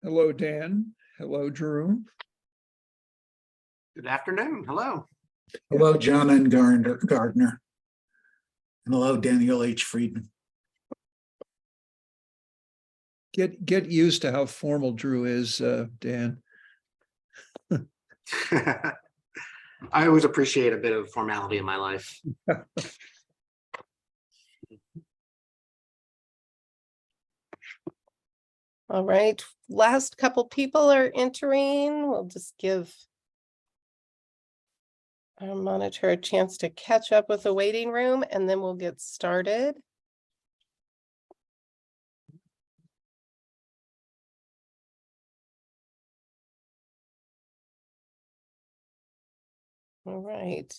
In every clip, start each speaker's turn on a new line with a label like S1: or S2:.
S1: Hello, Dan. Hello, Drew.
S2: Good afternoon. Hello.
S3: Hello, John and Gardner. And hello, Daniel H. Friedman.
S1: Get used to how formal Drew is, Dan.
S2: I always appreciate a bit of formality in my life.
S4: All right, last couple people are entering. We'll just give our monitor a chance to catch up with the waiting room, and then we'll get started. All right.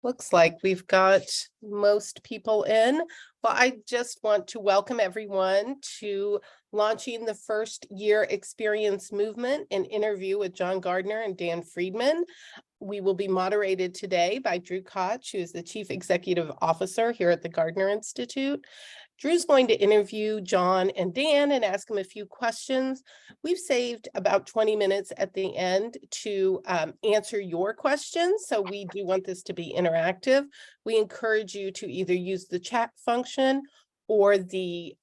S4: Looks like we've got most people in. Well, I just want to welcome everyone to launching the first year experience movement, an interview with John Gardner and Dan Friedman. We will be moderated today by Drew Koch, who is the Chief Executive Officer here at the Gardner Institute. Drew's going to interview John and Dan and ask them a few questions. We've saved about 20 minutes at the end to answer your questions. So we do want this to be interactive. We encourage you to either use the chat function or the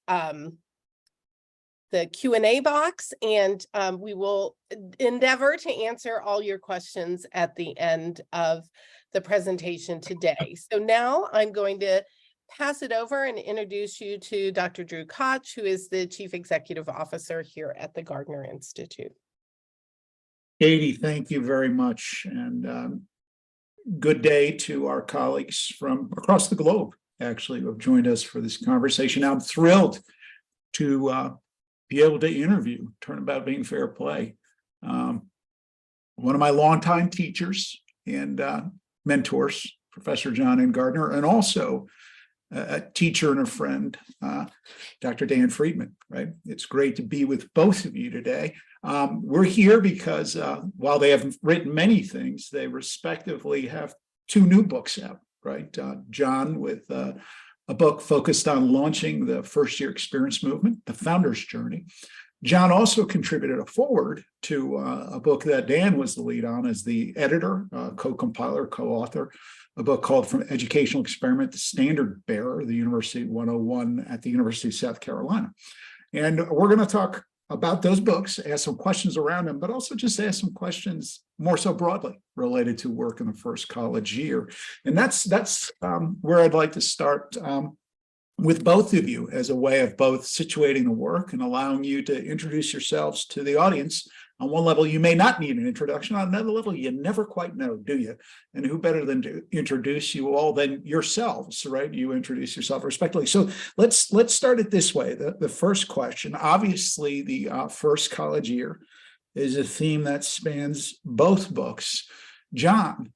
S4: Q&A box, and we will endeavor to answer all your questions at the end of the presentation today. So now I'm going to pass it over and introduce you to Dr. Drew Koch, who is the Chief Executive Officer here at the Gardner Institute.
S3: Katie, thank you very much. And good day to our colleagues from across the globe, actually, who have joined us for this conversation. I'm thrilled to be able to interview Turnabout Being Fair Play. One of my longtime teachers and mentors, Professor John N. Gardner, and also a teacher and a friend, Dr. Dan Friedman, right? It's great to be with both of you today. We're here because while they have written many things, they respectively have two new books out, right? John with a book focused on launching the first year experience movement, The Founder's Journey. John also contributed a foreword to a book that Dan was the lead on as the editor, co-compiler, co-author, a book called From Educational Experiment to Standard Bearer, the University 101 at the University of South Carolina. And we're going to talk about those books, ask some questions around them, but also just ask some questions more so broadly related to work in the first college year. And that's where I'd like to start with both of you as a way of both situating the work and allowing you to introduce yourselves to the audience. On one level, you may not need an introduction. On another level, you never quite know, do you? And who better than to introduce you all than yourselves, right? You introduce yourself respectively. So let's start it this way. The first question, obviously the first college year is a theme that spans both books. John,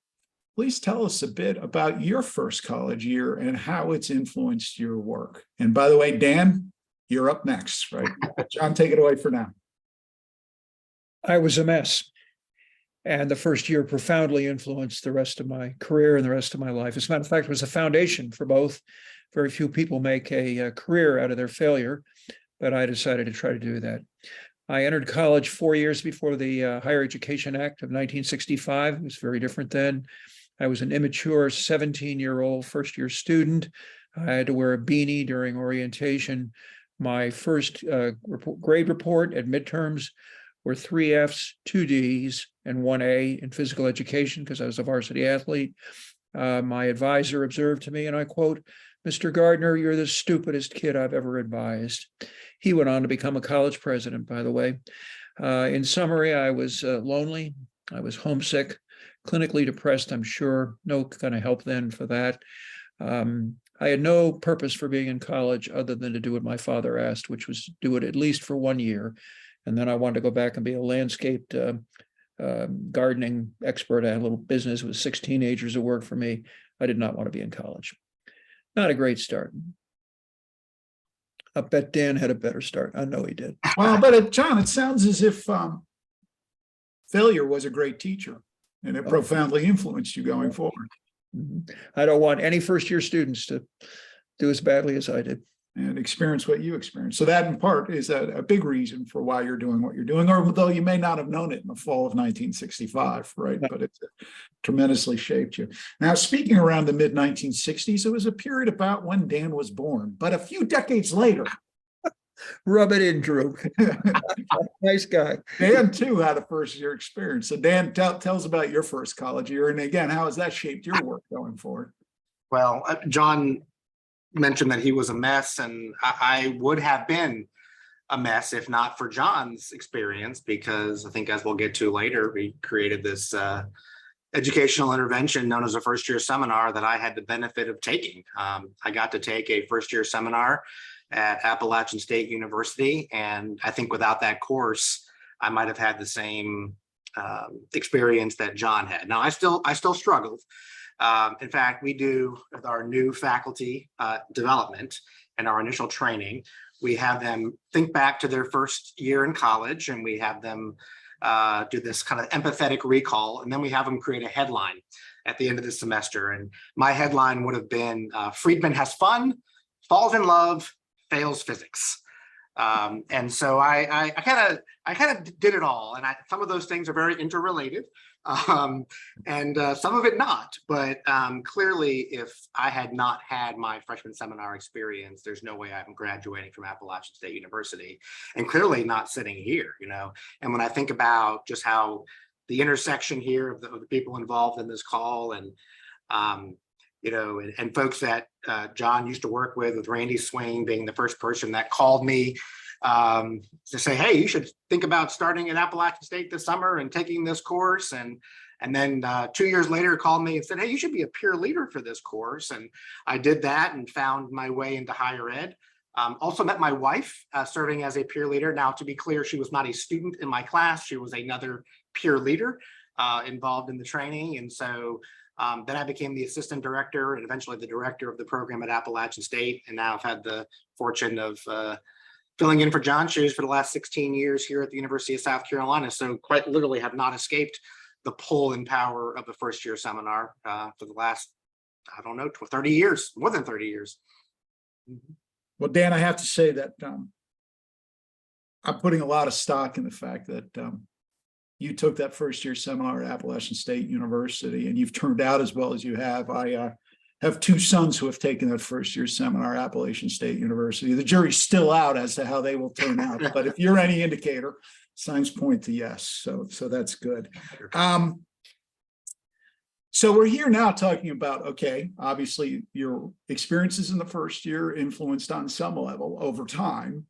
S3: please tell us a bit about your first college year and how it's influenced your work. And by the way, Dan, you're up next, right? John, take it away for now.
S1: I was a mess. And the first year profoundly influenced the rest of my career and the rest of my life. As a matter of fact, it was a foundation for both. Very few people make a career out of their failure, but I decided to try to do that. I entered college 4 years before the Higher Education Act of 1965. It was very different then. I was an immature 17-year-old first-year student. I had to wear a beanie during orientation. My first grade report at midterms were 3 Fs, 2 Ds, and 1 A in physical education because I was a varsity athlete. My advisor observed to me, and I quote, "Mr. Gardner, you're the stupidest kid I've ever advised." He went on to become a college president, by the way. In summary, I was lonely. I was homesick, clinically depressed, I'm sure. No kind of help then for that. I had no purpose for being in college other than to do what my father asked, which was do it at least for 1 year. And then I wanted to go back and be a landscaped gardening expert. I had a little business with 6 teenagers who worked for me. I did not want to be in college. Not a great start. I bet Dan had a better start. I know he did.
S3: Well, but John, it sounds as if failure was a great teacher and it profoundly influenced you going forward.
S1: I don't want any first-year students to do as badly as I did.
S3: and experience what you experienced. So that in part is a big reason for why you're doing what you're doing, although you may not have known it in the fall of 1965, right? But it's tremendously shaped you. Now, speaking around the mid 1960s, it was a period about when Dan was born, but a few decades later.
S1: Rub it in, Drew. Nice guy.
S3: Dan too had a first year experience. So Dan, tell us about your first college year. And again, how has that shaped your work going forward?
S2: Well, John mentioned that he was a mess, and I would have been a mess if not for John's experience, because I think, as we'll get to later, we created this educational intervention known as a first year seminar that I had the benefit of taking. I got to take a first year seminar at Appalachian State University, and I think without that course, I might have had the same experience that John had. Now, I still struggled. In fact, we do, with our new faculty development and our initial training, we have them think back to their first year in college, and we have them do this kind of empathetic recall, and then we have them create a headline at the end of the semester. And my headline would have been, Friedman has fun, falls in love, fails physics. And so I kind of did it all. And some of those things are very interrelated, and some of it not. But clearly, if I had not had my freshman seminar experience, there's no way I'm graduating from Appalachian State University, and clearly not sitting here, you know. And when I think about just how the intersection here of the people involved in this call, and you know, and folks that John used to work with Randy Swain being the first person that called me to say, hey, you should think about starting at Appalachian State this summer and taking this course. And then 2 years later called me and said, hey, you should be a peer leader for this course. And I did that and found my way into higher ed. Also met my wife serving as a peer leader. Now, to be clear, she was not a student in my class. She was another peer leader involved in the training. And so then I became the assistant director and eventually the director of the program at Appalachian State. And now I've had the fortune of filling in for John's shoes for the last 16 years here at the University of South Carolina. So quite literally have not escaped the pull and power of the first year seminar for the last, I don't know, 30 years, more than 30 years.
S3: Well, Dan, I have to say that I'm putting a lot of stock in the fact that you took that first year seminar at Appalachian State University, and you've turned out as well as you have. I have two sons who have taken that first year seminar at Appalachian State University. The jury's still out as to how they will turn out, but if you're any indicator, signs point to yes. So that's good. So we're here now talking about, okay, obviously your experiences in the first year influenced on some level over time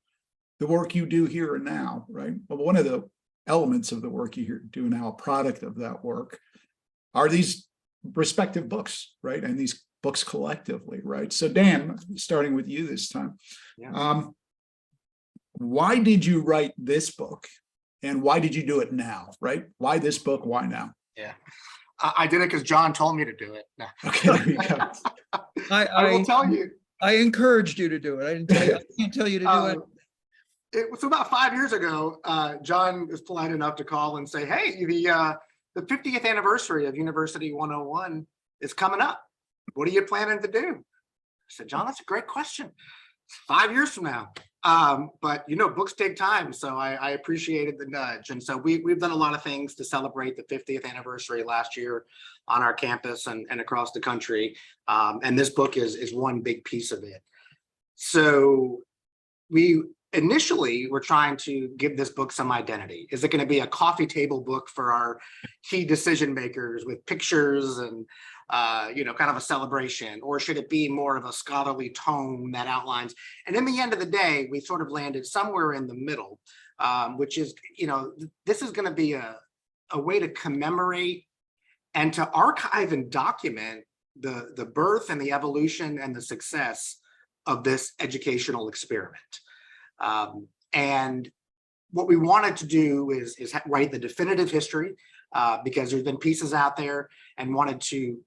S3: the work you do here and now, right? But one of the elements of the work you do now, a product of that work, are these respective books, right? And these books collectively, right? So Dan, starting with you this time, why did you write this book, and why did you do it now, right? Why this book? Why now?
S2: Yeah, I did it because John told me to do it. No.
S3: Okay, there you go.
S2: I will tell you.
S1: I encouraged you to do it. I can't tell you to do it.
S2: It was about 5 years ago. John was polite enough to call and say, hey, the 50th anniversary of University 101 is coming up. What are you planning to do? I said, John, that's a great question. It's 5 years from now. But you know, books take time. So I appreciated the nudge. And so we've done a lot of things to celebrate the 50th anniversary last year on our campus and across the country. And this book is one big piece of it. So we initially we're trying to give this book some identity. Is it going to be a coffee table book for our key decision makers with pictures and you know, kind of a celebration, or should it be more of a scholarly tome that outlines? And in the end of the day, we sort of landed somewhere in the middle, which is, you know, this is going to be a way to commemorate and to archive and document the birth and the evolution and the success of this educational experiment. And what we wanted to do is write the definitive history, because there's been pieces out there, and wanted to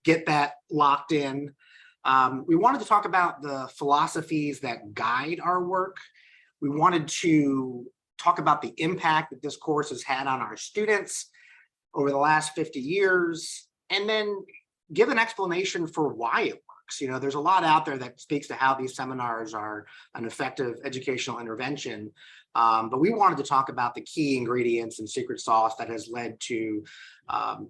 S2: get that locked in. We wanted to talk about the philosophies that guide our work. We wanted to talk about the impact that this course has had on our students over the last 50 years, and then give an explanation for why it works. works. You know, there's a lot out there that speaks to how these seminars are an effective educational intervention. But we wanted to talk about the key ingredients and secret sauce that has led to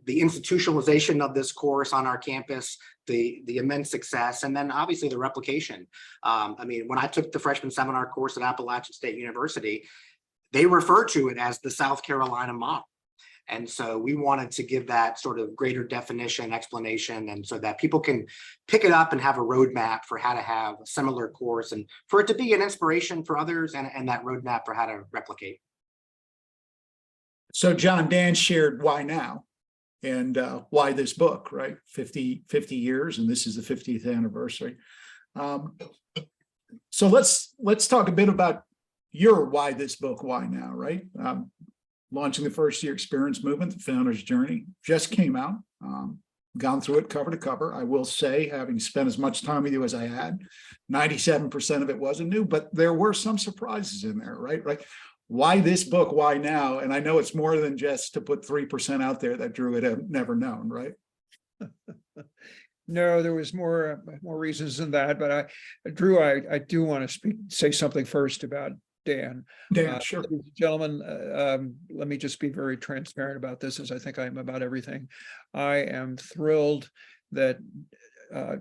S2: the institutionalization of this course on our campus, the immense success, and then obviously the replication. I mean, when I took the freshman seminar course at Appalachian State University, they refer to it as the South Carolina model. And so we wanted to give that sort of greater definition, explanation, and so that people can pick it up and have a roadmap for how to have a similar course and for it to be an inspiration for others and that roadmap for how to replicate.
S3: So John, Dan shared why now and why this book, right? 50 years, and this is the 50th anniversary. So let's talk a bit about your why this book, why now, right? Launching the first year experience movement, the founder's journey, just came out, gone through it cover to cover. I will say, having spent as much time with you as I had, 97% of it wasn't new, but there were some surprises in there, right? Why this book, why now? And I know it's more than just to put 3% out there that Drew had never known, right?
S1: No, there was more reasons than that, but Drew, I do want to say something first about Dan.
S3: Dan, sure.
S1: Gentlemen, let me just be very transparent about this, as I think I am about everything. I am thrilled that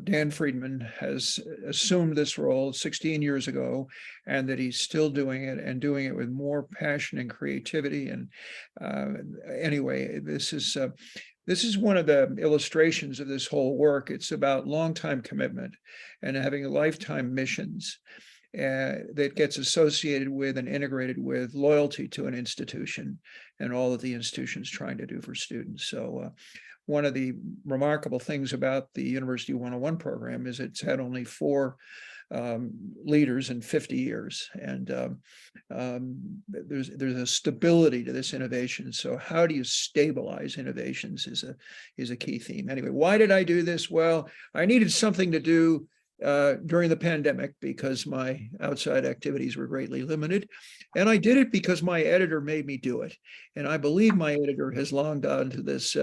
S1: Dan Friedman has assumed this role 16 years ago, and that he's still doing it and doing it with more passion and creativity. And anyway, this is one of the illustrations of this whole work. It's about long-time commitment and having lifetime missions that gets associated with and integrated with loyalty to an institution and all that the institution's trying to do for students. So one of the remarkable things about the University 101 program is it's had only 4 leaders in 50 years. And there's a stability to this innovation. So how do you stabilize innovations is a key theme. Anyway, why did I do this? Well, I needed something to do during the pandemic because my outside activities were greatly limited. And I did it because my editor made me do it. And I believe my editor has longed on to this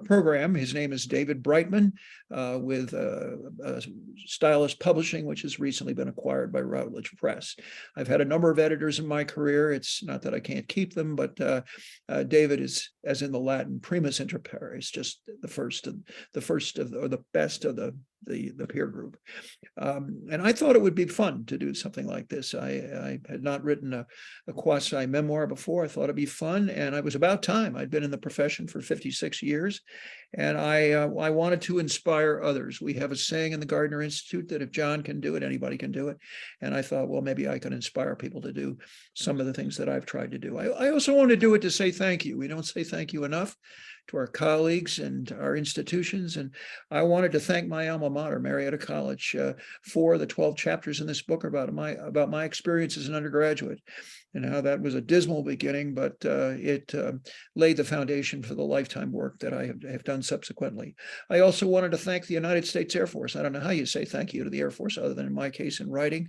S1: program. His name is David Brightman with Stylus Publishing, which has recently been acquired by Routledge Press. I've had a number of editors in my career. It's not that I can't keep them, but David is, as in the Latin, primus inter pares, just the first of or the best of the peer group. And I thought it would be fun to do something like this. I had not written a quasi memoir before. I thought it'd be fun, and it was about time. I'd been in the profession for 56 years, and I wanted to inspire others. We have a saying in the Gardner Institute that if John can do it, anybody can do it. And I thought, well, maybe I can inspire people to do some of the things that I've tried to do. I also want to do it to say thank you. We don't say thank you enough to our colleagues and our institutions. And I wanted to thank my alma mater, Marietta College, for the 12 chapters in this book are about my experience as an undergraduate and how that was a dismal beginning, but it laid the foundation for the lifetime work that I have done subsequently. I also wanted to thank the United States Air Force. I don't know how you say thank you to the Air Force other than in my case in writing,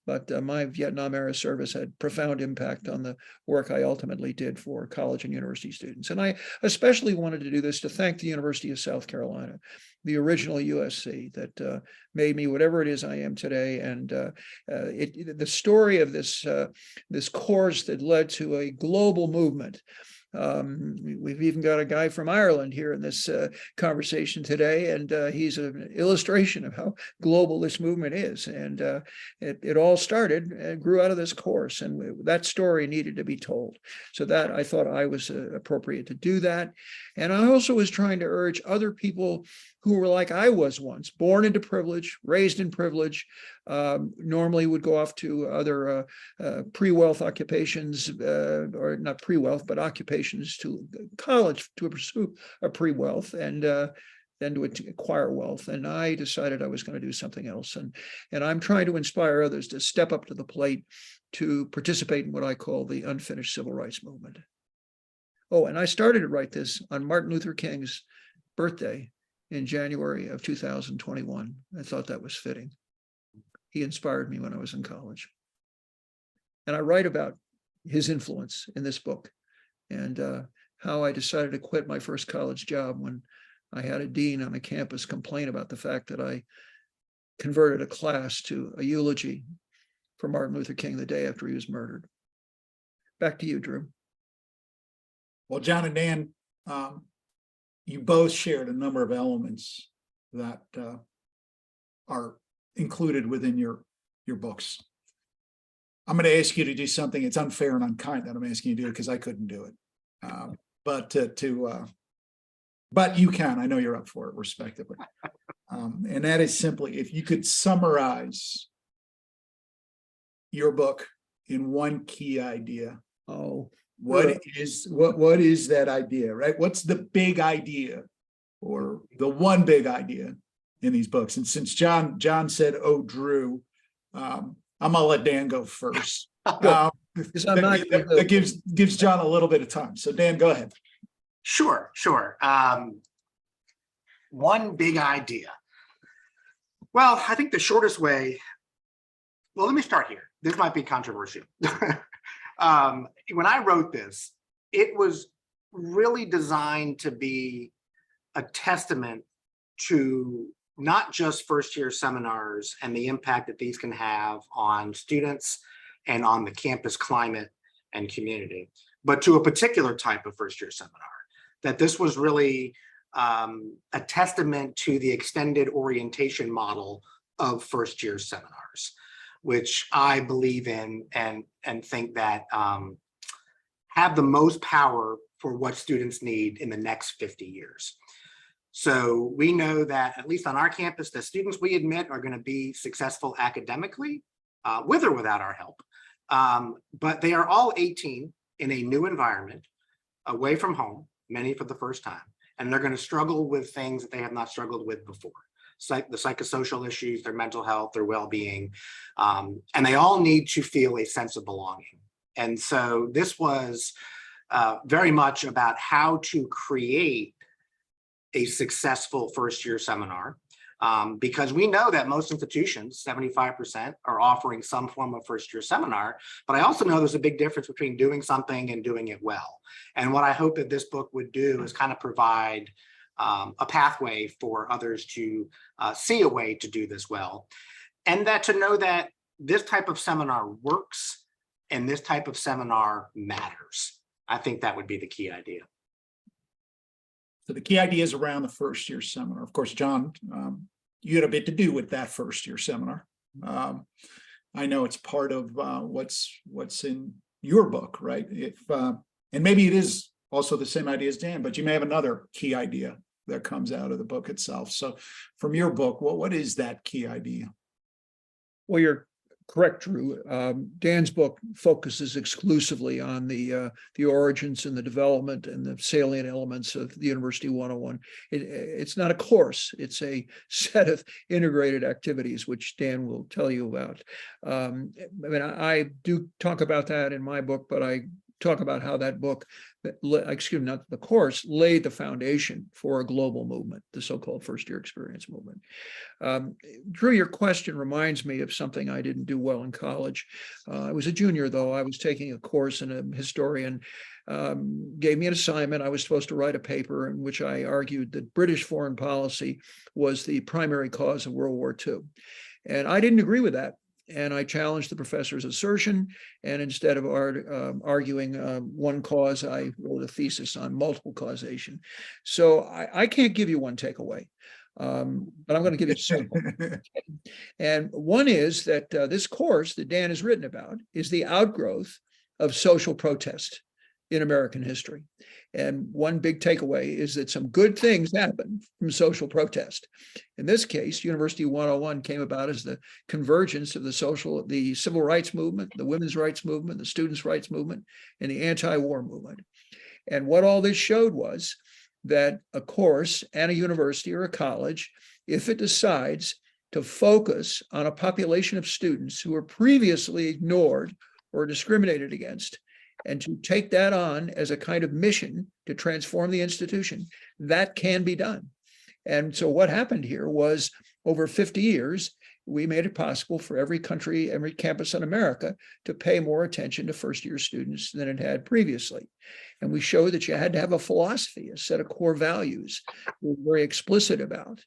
S1: but my Vietnam era service had profound impact on the work I ultimately did for college and university students. And I especially wanted to do this to thank the University of South Carolina, the original USC that made me whatever it is I am today. And the story of this course that led to a global movement. We've even got a guy from Ireland here in this conversation today, and he's an illustration of how global this movement is. And it all started and grew out of this course, and that story needed to be told. So that I thought I was appropriate to do that. And I also was trying to urge other people who were like I was once, born into privilege, raised in privilege, normally would go off to other pre-wealth occupations, or not pre-wealth, but occupations to college to pursue a pre-wealth and then to acquire wealth. And I decided I was going to do something else. And I'm trying to inspire others to step up to the plate to participate in what I call the unfinished civil rights movement. Oh, and I started to write this on Martin Luther King's birthday in January of 2021. I thought that was fitting. He inspired me when I was in college. And I write about his influence in this book and how I decided to quit my first college job when I had a dean on a campus complain about the fact that I converted a class to a eulogy for Martin Luther King the day after he was murdered. Back to you, Drew.
S3: Well, John and Dan, you both shared a number of elements that are included within your books. I'm going to ask you to do something. It's unfair and unkind that I'm asking you to do it because I couldn't do it. But you can. I know you're up for it, respectively. And that is simply, if you could summarize your book in one key idea.
S1: Oh,
S3: What is that idea, right? What's the big idea or the one big idea in these books? And since John said, "Oh, Drew," I'm gonna let Dan go first. That gives John a little bit of time. So Dan, go ahead.
S2: Sure. One big idea. Well, I think the shortest way, well, let me start here. This might be controversial. When I wrote this, it was really designed to be a testament to not just first-year seminars and the impact that these can have on students and on the campus climate and community, but to a particular type of first-year seminar. That this was really a testament to the extended orientation model of first-year seminars, which I believe in and think that have the most power for what students need in the next 50 years. So we know that, at least on our campus, the students we admit are going to be successful academically, with or without our help. But they are all 18 in a new environment, away from home, many for the first time, and they're going to struggle with things that they have not struggled with before. The psychosocial issues, their mental health, their well-being, and they all need to feel a sense of belonging. And so this was very much about how to create a successful first-year seminar, because we know that most institutions, 75%, are offering some form of first-year seminar, but I also know there's a big difference between doing something and doing it well. And what I hope that this book would do is kind of provide a pathway for others to see a way to do this well, and that to know that this type of seminar works and this type of seminar matters. I think that would be the key idea.
S3: So the key idea is around the first-year seminar. Of course, John, you had a bit to do with that first-year seminar. I know it's part of what's in your book, right? And maybe it is also the same idea as Dan, but you may have another key idea that comes out of the book itself. So from your book, what is that key idea?
S1: Well, you're correct, Drew. Dan's book focuses exclusively on the origins and the development and the salient elements of the University 101. It's not a course, it's a set of integrated activities, which Dan will tell you about. I do talk about that in my book, but I talk about how that book, not the course, laid the foundation for a global movement, the so-called first-year experience movement. Drew, your question reminds me of something I didn't do well in college. I was a junior, though. I was taking a course, and a historian gave me an assignment. I was supposed to write a paper in which I argued that British foreign policy was the primary cause of World War II. And I didn't agree with that. And I challenged the professor's assertion. And instead of arguing one cause, I wrote a thesis on multiple causation. So I can't give you one takeaway, but I'm going to give you several. And one is that this course that Dan has written about is the outgrowth of social protest in American history. And one big takeaway is that some good things happen from social protest. In this case, University 101 came about as the convergence of the civil rights movement, the women's rights movement, the students' rights movement, and the anti-war movement. And what all this showed was that a course and a university or a college, if it decides to focus on a population of students who were previously ignored or discriminated against, and to take that on as a kind of mission to transform the institution, that can be done. And so what happened here was, over 50 years, we made it possible for every country, every campus in America to pay more attention to first-year students than it had previously. And we showed that you had to have a philosophy, a set of core values we were very explicit about.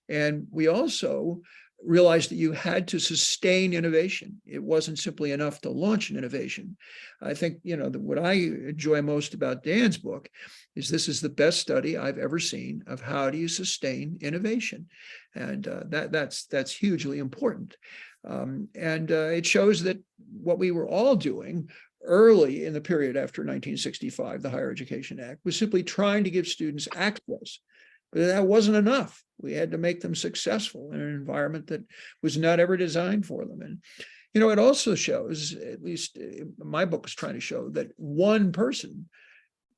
S1: And we also realized that you had to sustain innovation. It wasn't simply enough to launch an innovation. I think, what I enjoy most about Dan's book is this is the best study I've ever seen of how do you sustain innovation. And that's hugely important. It shows that what we were all doing early in the period after 1965, the Higher Education Act, was simply trying to give students access. But that wasn't enough. We had to make them successful in an environment that was not ever designed for them. And, it also shows, at least my book is trying to show, that one person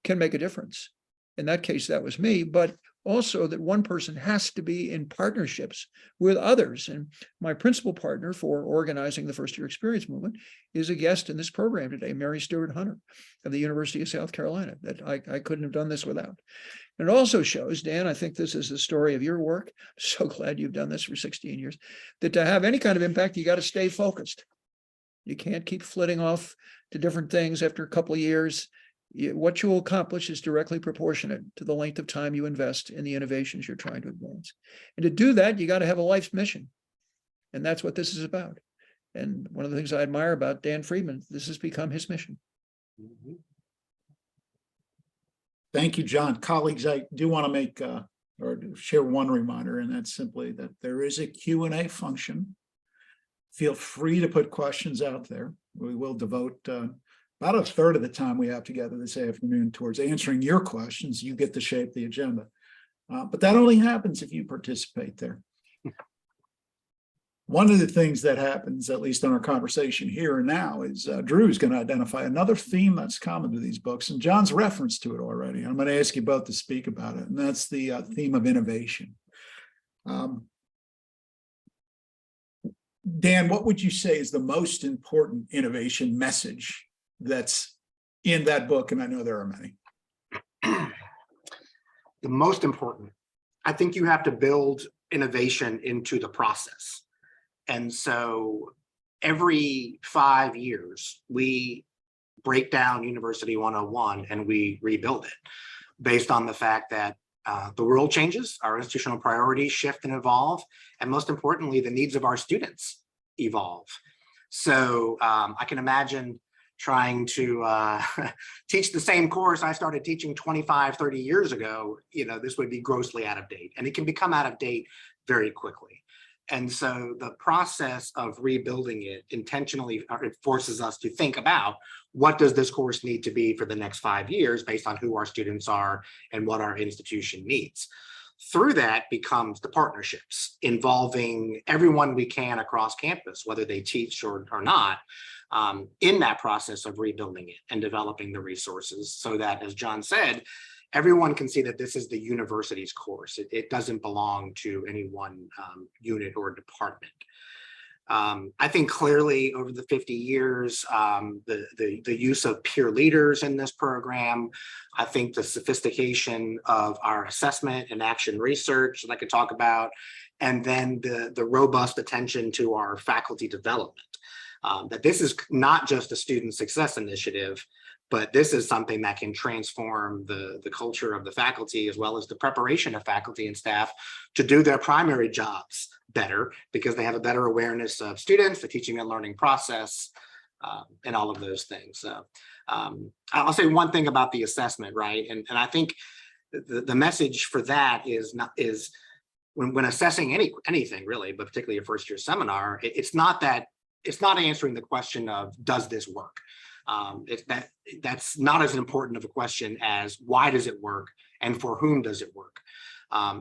S1: can make a difference. In that case, that was me, but also that one person has to be in partnerships with others. And my principal partner for organizing the first year experience movement is a guest in this program today, Mary Stewart Hunter of the University of South Carolina, that I couldn't have done this without. And it also shows, Dan, I think this is the story of your work. I'm so glad you've done this for 16 years, that to have any kind of impact, you got to stay focused. You can't keep flitting off to different things after a couple of years. What you will accomplish is directly proportionate to the length of time you invest in the innovations you're trying to advance. And to do that, you got to have a life's mission. And that's what this is about. And one of the things I admire about Dan Friedman, this has become his mission.
S2: Mm-hmm.
S3: Thank you, John. Colleagues, I do want to make or share one reminder, and that's simply that there is a Q&A function. Feel free to put questions out there. We will devote about a third of the time we have together this afternoon towards answering your questions. You get to shape the agenda. But that only happens if you participate there. One of the things that happens, at least in our conversation here and now, is Drew's going to identify another theme that's common to these books, and John's referenced to it already. I'm going to ask you both to speak about it, and that's the theme of innovation. Dan, what would you say is the most important innovation message that's in that book? And I know there are many.
S2: The most important, I think you have to build innovation into the process. And so every 5 years, we break down University 101 and we rebuild it based on the fact that the world changes, our institutional priorities shift and evolve, and most importantly, the needs of our students evolve. So I can imagine trying to teach the same course I started teaching 25, 30 years ago. This would be grossly out of date, and it can become out of date very quickly. And so the process of rebuilding it intentionally forces us to think about what does this course need to be for the next 5 years based on who our students are and what our institution needs. Through that becomes the partnerships involving everyone we can across campus, whether they teach or not, in that process of rebuilding it and developing the resources so that, as John said, everyone can see that this is the university's course. It doesn't belong to any one unit or department. I think clearly over the 50 years, the use of peer leaders in this program, I think the sophistication of our assessment and action research that I could talk about, and then the robust attention to our faculty development. That this is not just a student success initiative, but this is something that can transform the culture of the faculty as well as the preparation of faculty and staff to do their primary jobs better because they have a better awareness of students, the teaching and learning process, and all of those things. So I'll say one thing about the assessment, right? And I think the message for that is when assessing anything really, but particularly a first year seminar, it's not answering the question of does this work? That's not as important of a question as why does it work and for whom does it work?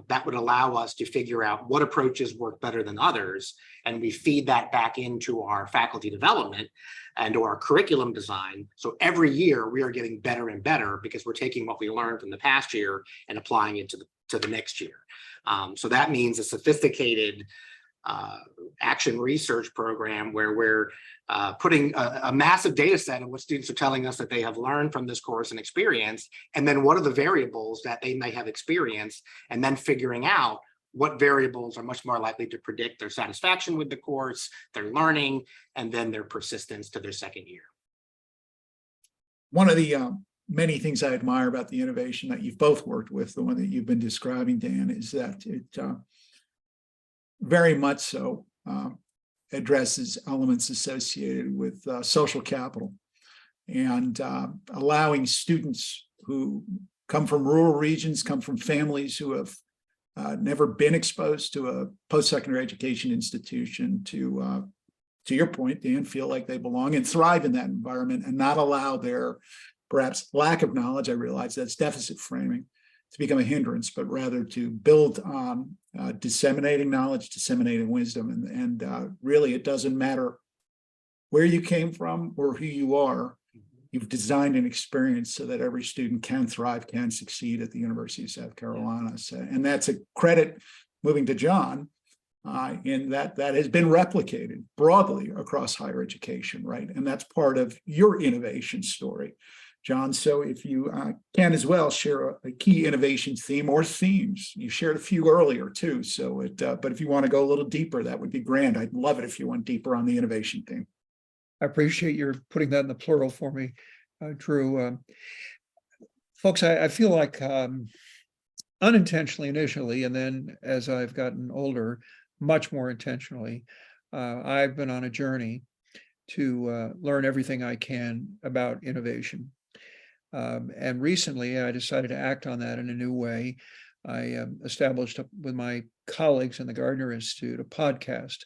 S2: That would allow us to figure out what approaches work better than others, and we feed that back into our faculty development and or our curriculum design. So every year we are getting better and better because we're taking what we learned from the past year and applying it to the next year. So that means a sophisticated action research program where we're putting a massive data set of what students are telling us that they have learned from this course and experience, and then what are the variables that they may have experienced, and then figuring out what variables are much more likely to predict their satisfaction with the course, their learning, and then their persistence to their second year.
S3: One of the many things I admire about the innovation that you've both worked with, the one that you've been describing, Dan, is that it very much so addresses elements associated with social capital and allowing students who come from rural regions, come from families who have never been exposed to a post-secondary education institution to your point, Dan, feel like they belong and thrive in that environment and not allow their perhaps lack of knowledge, I realize that's deficit framing, to become a hindrance, but rather to build on disseminating knowledge, disseminating wisdom. And really, it doesn't matter where you came from or who you are. You've designed an experience so that every student can thrive, can succeed at the University of South Carolina. So, and that's a credit, moving to John, in that has been replicated broadly across higher education, right? And that's part of your innovation story, John. So if you can as well share a key innovation theme or themes. You shared a few earlier too. So but if you want to go a little deeper, that would be grand. I'd love it if you went deeper on the innovation theme.
S1: I appreciate your putting that in the plural for me, Drew. Folks, I feel like unintentionally initially, and then as I've gotten older, much more intentionally, I've been on a journey to learn everything I can about innovation. And recently I decided to act on that in a new way. I established with my colleagues in the Gardner Institute a podcast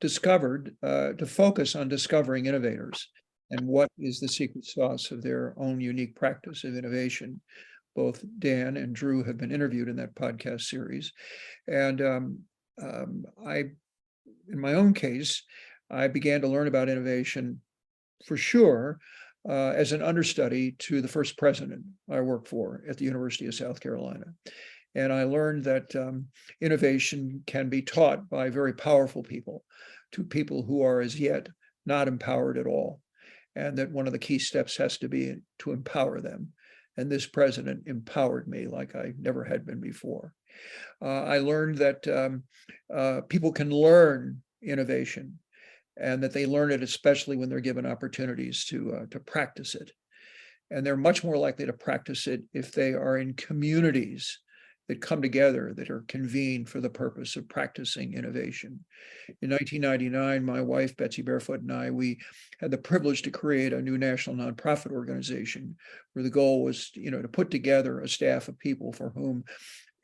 S1: discovered to focus on discovering innovators and what is the secret sauce of their own unique practice of innovation. Both Dan and Drew have been interviewed in that podcast series. And in my own case, I began to learn about innovation for sure as an understudy to the first president I worked for at the University of South Carolina. And I learned that innovation can be taught by very powerful people to people who are as yet not empowered at all. And that one of the key steps has to be to empower them. And this president empowered me like I never had been before. I learned that people can learn innovation and that they learn it especially when they're given opportunities to practice it. And they're much more likely to practice it if they are in communities that come together, that are convened for the purpose of practicing innovation. In 1999, my wife, Betsy Barefoot, and I, we had the privilege to create a new national nonprofit organization where the goal was, to put together a staff of people for whom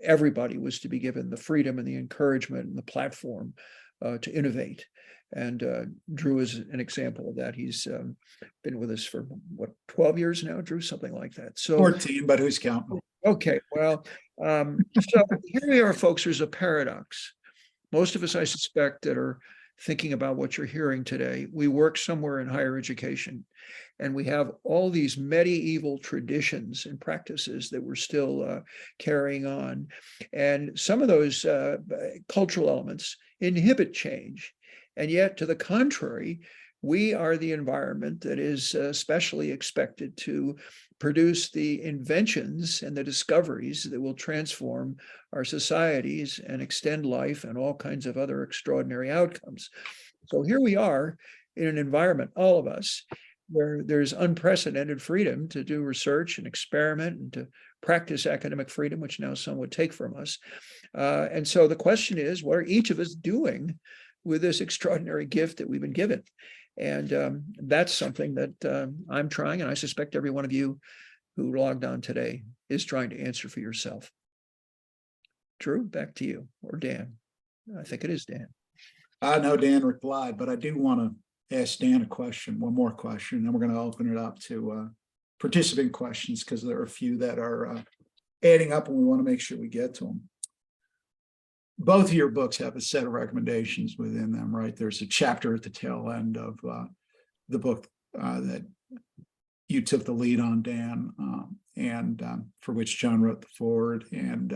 S1: everybody was to be given the freedom and the encouragement and the platform to innovate. And Drew is an example of that. He's been with us for 12 years now, Drew, something like that. So
S3: 14, but who's counting?
S1: Okay, well, so here we are, folks. There's a paradox. Most of us, I suspect, that are thinking about what you're hearing today, we work somewhere in higher education, and we have all these medieval traditions and practices that we're still carrying on. And some of those cultural elements inhibit change. And yet, to the contrary, we are the environment that is especially expected to produce the inventions and the discoveries that will transform our societies and extend life and all kinds of other extraordinary outcomes. So here we are in an environment, all of us, where there's unprecedented freedom to do research and experiment and to practice academic freedom, which now some would take from us. And so the question is, what are each of us doing with this extraordinary gift that we've been given? And that's something that I'm trying, and I suspect every one of you who logged on today is trying to answer for yourself. Drew, back to you, or Dan. I think it is Dan.
S3: I know Dan replied, but I do want to ask Dan a question, one more question, and then we're going to open it up to participant questions because there are a few that are adding up and we want to make sure we get to them. Both of your books have a set of recommendations within them, right? There's a chapter at the tail end of the book that you took the lead on, Dan, and for which John wrote the foreword. And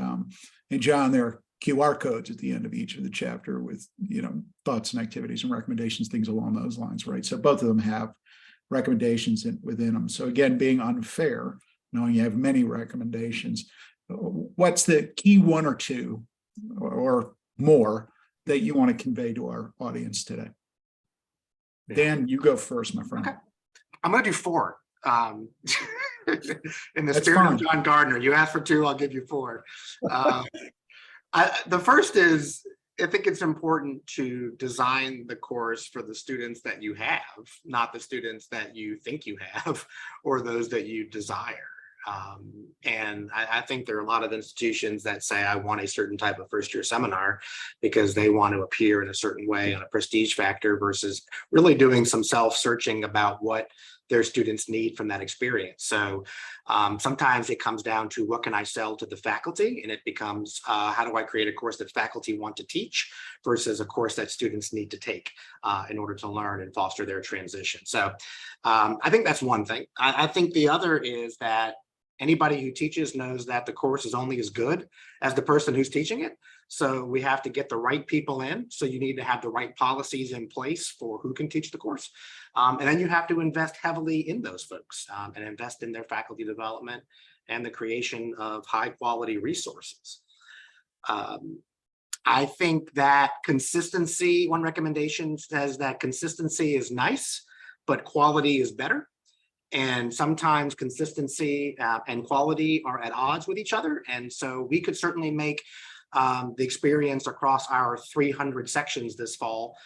S3: John, there are QR codes at the end of each of the chapter with, thoughts and activities and recommendations, things along those lines, right? So both of them have recommendations within them. So again, being unfair, knowing you have many recommendations, what's the key one or two or more that you want to convey to our audience today? Dan, you go first, my friend.
S2: Okay. I'm going to do 4. In the
S3: That's
S2: spirit
S3: fine.
S2: of John Gardner, you asked for 2, I'll give you 4. The first is I think it's important to design the course for the students that you have, not the students that you think you have or those that you desire. And I think there are a lot of institutions that say, I want a certain type of first year seminar because they want to appear in a certain way on a prestige factor versus really doing some self-searching about what their students need from that experience. So sometimes it comes down to what can I sell to the faculty, and it becomes how do I create a course that faculty want to teach versus a course that students need to take in order to learn and foster their transition. So I think that's one thing. I think the other is that anybody who teaches knows that the course is only as good as the person who's teaching it. So we have to get the right people in. So you need to have the right policies in place for who can teach the course. And then you have to invest heavily in those folks and invest in their faculty development and the creation of high quality resources. I think that consistency, one recommendation says that consistency is nice, but quality is better. And sometimes consistency and quality are at odds with each other. And so we could certainly make the experience across our 300 sections this fall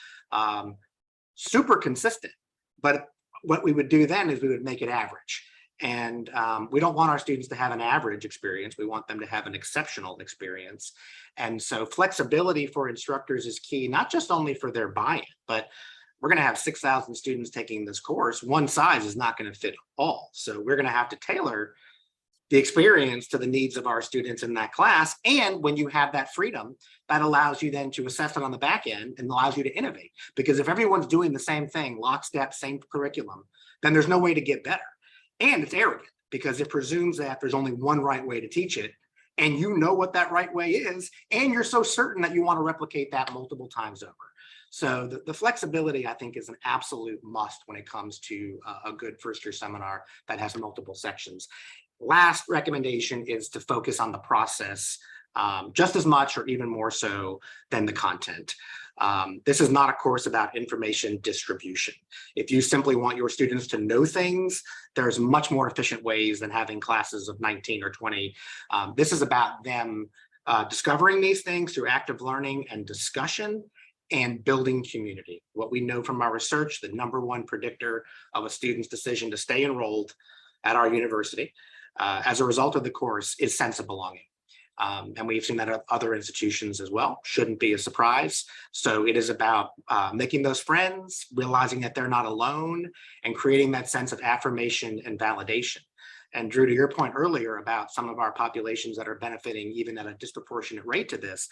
S2: super consistent. But what we would do then is we would make it average. And we don't want our students to have an average experience. We want them to have an exceptional experience. And so flexibility for instructors is key, not just only for their buy-in, but we're going to have 6,000 students taking this course. One size is not going to fit all. So we're going to have to tailor the experience to the needs of our students in that class. And when you have that freedom, that allows you then to assess it on the back end and allows you to innovate. Because if everyone's doing the same thing, lockstep, same curriculum, then there's no way to get better. And it's arrogant because it presumes that there's only one right way to teach it. And you know what that right way is. And you're so certain that you want to replicate that multiple times over. So the flexibility, I think, is an absolute must when it comes to a good first year seminar that has multiple sections. Last recommendation is to focus on the process just as much or even more so than the content. This is not a course about information distribution. If you simply want your students to know things, there's much more efficient ways than having classes of 19 or 20. This is about them discovering these things through active learning and discussion and building community. What we know from our research, the #1 predictor of a student's decision to stay enrolled at our university as a result of the course is sense of belonging. And we've seen that at other institutions as well. Shouldn't be a surprise. So it is about making those friends, realizing that they're not alone, and creating that sense of affirmation and validation. And Drew, to your point earlier about some of our populations that are benefiting even at a disproportionate rate to this,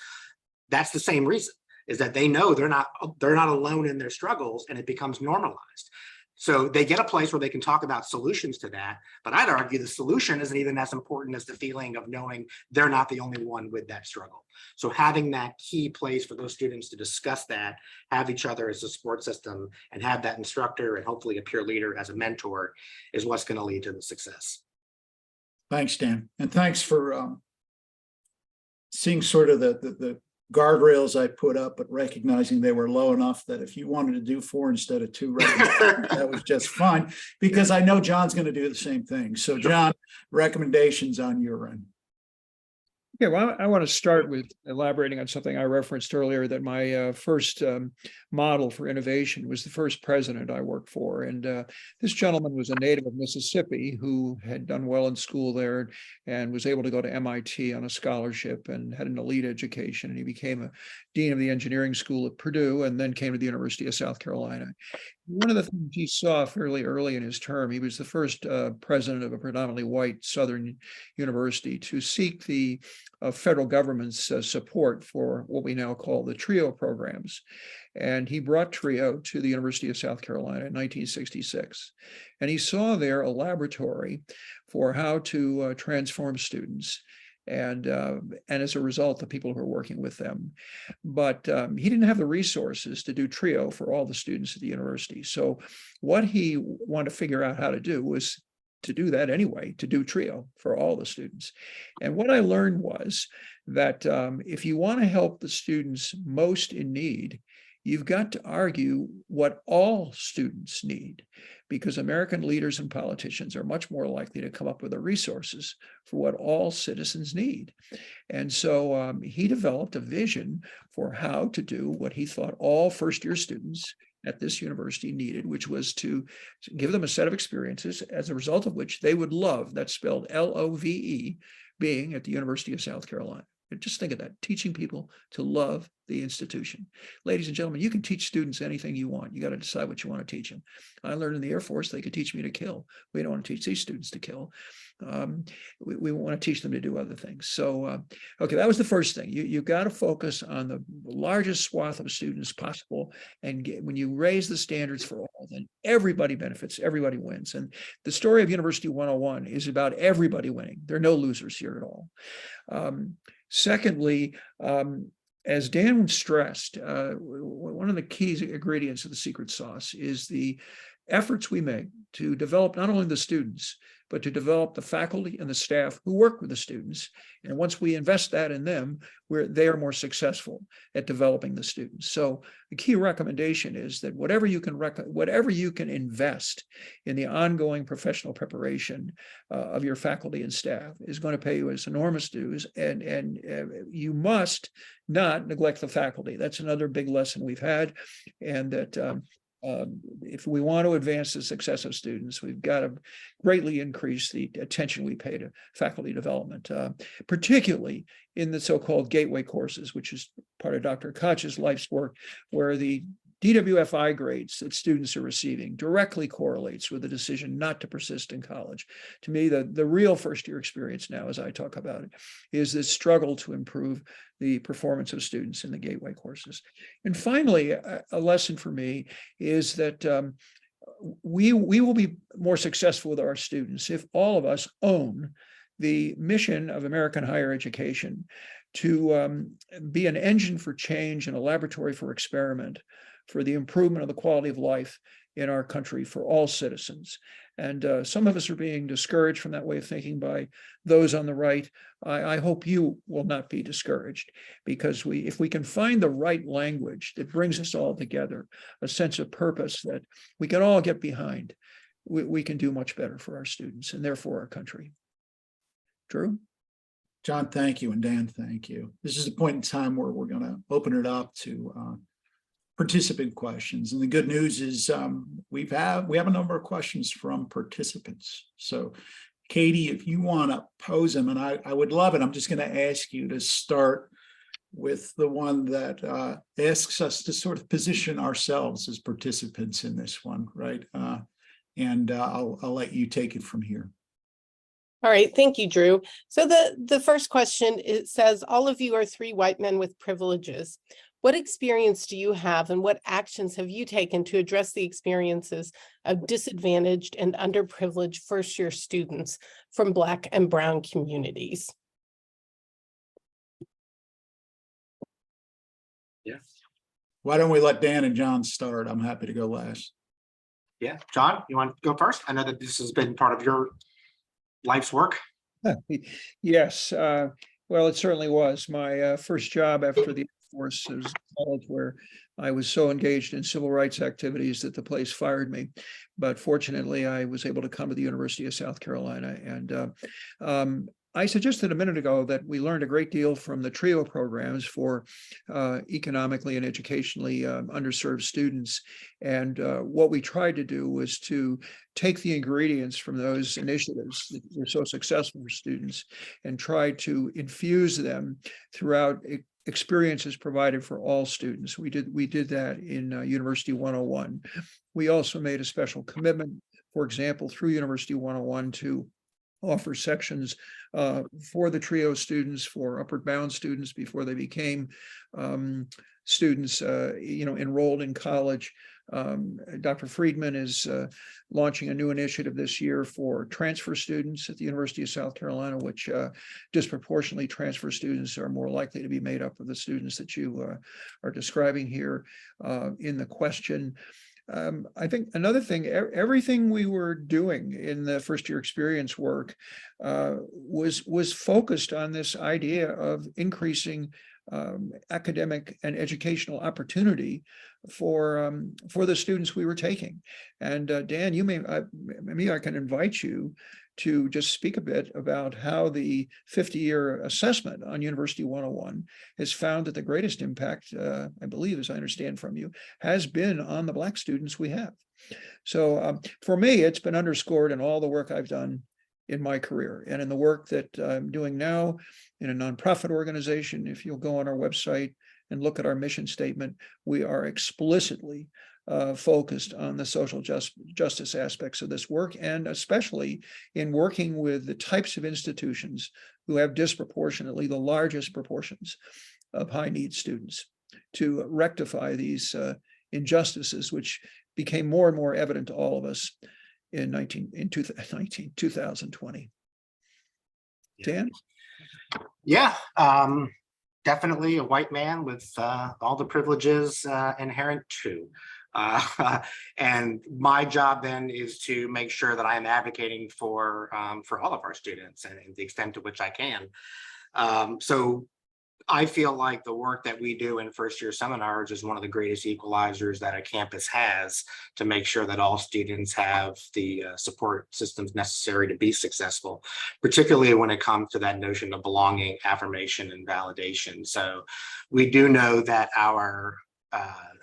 S2: that's the same reason, is that they know they're not alone in their struggles, and it becomes normalized. So they get a place where they can talk about solutions to that. But I'd argue the solution isn't even as important as the feeling of knowing they're not the only one with that struggle. So having that key place for those students to discuss that, have each other as a support system, and have that instructor and hopefully a peer leader as a mentor is what's going to lead to the success.
S3: Thanks, Dan. And thanks for seeing sort of the guardrails I put up, but recognizing they were low enough that if you wanted to do 4 instead of 2, that was just fine, because I know John's going to do the same thing. So John, recommendations on your end.
S1: Yeah, well, I want to start with elaborating on something I referenced earlier, that my first model for innovation was the first president I worked for. And this gentleman was a native of Mississippi who had done well in school there and was able to go to MIT on a scholarship and had an elite education. And he became a dean of the engineering school at Purdue and then came to the University of South Carolina. One of the things he saw fairly early in his term, he was the first president of a predominantly white Southern university to seek the federal government's support for what we now call the TRIO programs. And he brought TRIO to the University of South Carolina in 1966. And he saw there a laboratory for how to transform students. And as a result, the people who are working with them. But he didn't have the resources to do TRIO for all the students at the university. So what he wanted to figure out how to do was to do that anyway, to do TRIO for all the students. And what I learned was that if you want to help the students most in need, you've got to argue what all students need, because American leaders and politicians are much more likely to come up with the resources for what all citizens need. And so he developed a vision for how to do what he thought all first-year students at this university needed, which was to give them a set of experiences as a result of which they would love, that's spelled L-O-V-E, being at the University of South Carolina. And just think of that, teaching people to love the institution. Ladies and gentlemen, you can teach students anything you want. You got to decide what you want to teach them. I learned in the Air Force, they could teach me to kill. We don't want to teach these students to kill. We want to teach them to do other things. So, okay, that was the first thing. You've got to focus on the largest swath of students possible. And when you raise the standards for all, then everybody benefits, everybody wins. And the story of University 101 is about everybody winning. There are no losers here at all. Secondly, as Dan stressed, one of the key ingredients of the secret sauce is the efforts we make to develop not only the students, but to develop the faculty and the staff who work with the students. And once we invest that in them, they are more successful at developing the students. So the key recommendation is that whatever you can invest in the ongoing professional preparation of your faculty and staff is going to pay you as enormous dues. And you must not neglect the faculty. That's another big lesson we've had, and that if we want to advance the success of students, we've got to greatly increase the attention we pay to faculty development, particularly in the so-called gateway courses, which is part of Dr. Koch's life's work, where the DWFI grades that students are receiving directly correlates with the decision not to persist in college. To me, the real first-year experience now, as I talk about it, is this struggle to improve the performance of students in the gateway courses. And finally, a lesson for me is that we will be more successful with our students if all of us own the mission of American higher education to be an engine for change and a laboratory for experiment for the improvement of the quality of life in our country for all citizens. And some of us are being discouraged from that way of thinking by those on the right. I hope you will not be discouraged, because if we can find the right language that brings us all together, a sense of purpose that we can all get behind, we can do much better for our students and therefore our country. Drew?
S3: John, thank you. And Dan, thank you. This is a point in time where we're going to open it up to participant questions. And the good news is we have a number of questions from participants. So Katie, if you want to pose them, and I would love it, I'm just going to ask you to start with the one that asks us to sort of position ourselves as participants in this one, right? And I'll let you take it from here.
S4: All right, thank you, Drew. So the first question, it says, all of you are 3 white men with privileges. What experience do you have, and what actions have you taken to address the experiences of disadvantaged and underprivileged first-year students from Black and Brown communities?
S2: Yeah.
S3: Why don't we let Dan and John start? I'm happy to go last.
S2: Yeah, John, you want to go first? I know that this has been part of your life's work.
S1: Yes, well, it certainly was. My first job after the Air Force was college, where I was so engaged in civil rights activities that the place fired me. But fortunately, I was able to come to the University of South Carolina. And I suggested a minute ago that we learned a great deal from the TRIO programs for economically and educationally underserved students. And what we tried to do was to take the ingredients from those initiatives that were so successful for students and try to infuse them throughout experiences provided for all students. We did that in University 101. We also made a special commitment, for example, through University 101 to offer sections for the TRIO students, for upward bound students before they became students, enrolled in college. Dr. Friedman is launching a new initiative this year for transfer students at the University of South Carolina, which disproportionately transfer students are more likely to be made up of the students that you are describing here in the question. I think another thing, everything we were doing in the first year experience work was focused on this idea of increasing academic and educational opportunity for the students we were taking. And Dan, maybe I can invite you to just speak a bit about how the 50-year assessment on University 101 has found that the greatest impact, I believe, as I understand from you, has been on the Black students we have. So for me, it's been underscored in all the work I've done in my career and in the work that I'm doing now in a nonprofit organization. If you'll go on our website and look at our mission statement, we are explicitly focused on the social justice aspects of this work, and especially in working with the types of institutions who have disproportionately the largest proportions of high need students to rectify these injustices, which became more and more evident to all of us in 2020. Dan?
S2: Yeah, definitely a white man with all the privileges inherent too. And my job then is to make sure that I am advocating for all of our students and the extent to which I can. So I feel like the work that we do in first year seminars is one of the greatest equalizers that a campus has to make sure that all students have the support systems necessary to be successful, particularly when it comes to that notion of belonging, affirmation, and validation. So we do know that our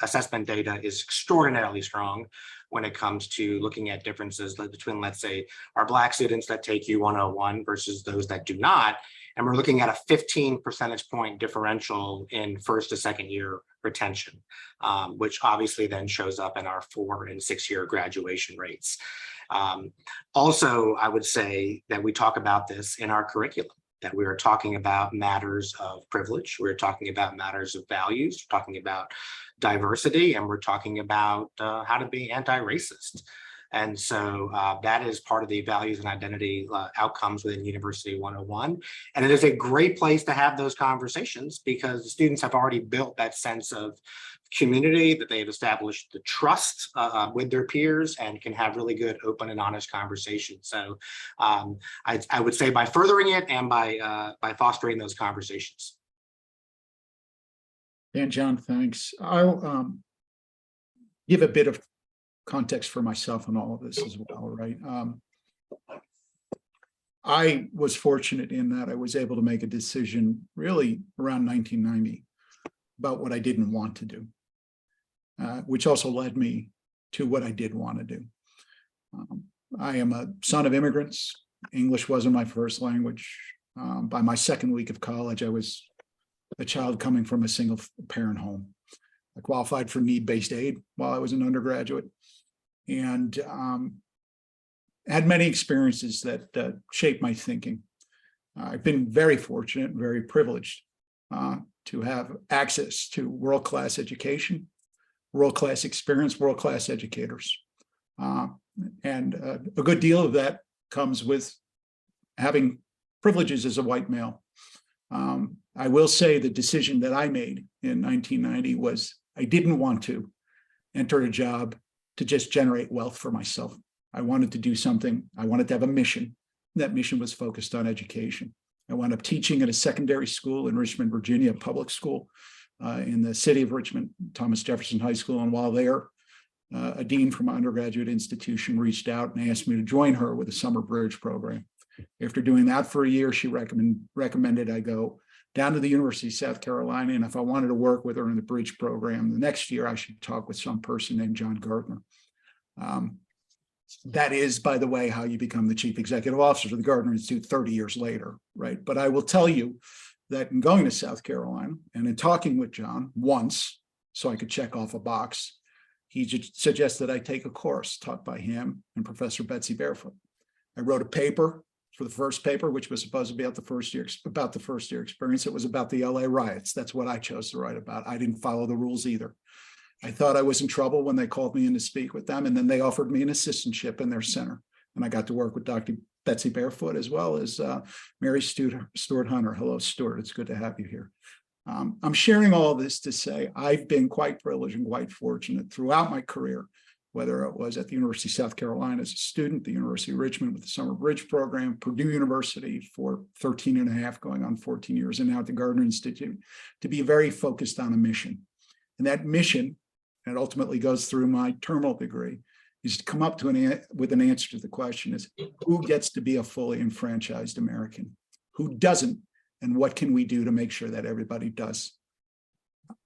S2: assessment data is extraordinarily strong when it comes to looking at differences between, let's say, our Black students that take U101 versus those that do not. And we're looking at a 15 percentage point differential in first to second year retention, which obviously then shows up in our 4 and 6 year graduation rates. Also, I would say that we talk about this in our curriculum, that we are talking about matters of privilege, we're talking about matters of values, we're talking about diversity, and we're talking about how to be anti-racist. And so that is part of the values and identity outcomes within University 101. And it is a great place to have those conversations because the students have already built that sense of community, that they have established the trust with their peers and can have really good, open and honest conversations. So I would say by furthering it and by fostering those conversations.
S3: Dan, John, thanks. I'll give a bit of context for myself on all of this as well, right? I was fortunate in that I was able to make a decision really around 1990 about what I didn't want to do, which also led me to what I did want to do. I am a son of immigrants. English wasn't my first language. By my second week of college, I was a child coming from a single parent home. I qualified for need-based aid while I was an undergraduate, and had many experiences that shaped my thinking. I've been very fortunate and very privileged to have access to world-class education, world-class experience, world-class educators. And a good deal of that comes with having privileges as a white male. I will say the decision that I made in 1990 was I didn't want to enter a job to just generate wealth for myself. I wanted to do something. I wanted to have a mission. That mission was focused on education. I wound up teaching at a secondary school in Richmond, Virginia, a public school in the city of Richmond, Thomas Jefferson High School. And while there, a dean from my undergraduate institution reached out and asked me to join her with a summer bridge program. After doing that for a year, she recommended I go down to the University of South Carolina, and if I wanted to work with her in the bridge program, the next year I should talk with some person named John Gardner. That is, by the way, how you become the chief executive officer of the Gardner Institute 30 years later, right? But I will tell you that in going to South Carolina and in talking with John once, so I could check off a box, he suggested I take a course taught by him and Professor Betsy Barefoot. I wrote a paper for the first paper, which was supposed to be about the first year experience. It was about the LA riots. That's what I chose to write about. I didn't follow the rules either. I thought I was in trouble when they called me in to speak with them, and then they offered me an assistantship in their center. And I got to work with Dr. Betsy Barefoot as well as Mary Stuart Hunter. Hello, Stuart. It's good to have you here. I'm sharing all of this to say I've been quite privileged and quite fortunate throughout my career whether it was at the University of South Carolina as a student, the University of Richmond with the Summer Bridge program, Purdue University for 13 and a half, going on 14 years, and now at the Gardner Institute, to be very focused on a mission. And that mission, and it ultimately goes through my terminal degree, is to come up to with an answer to the question is, who gets to be a fully enfranchised American? Who doesn't? And what can we do to make sure that everybody does?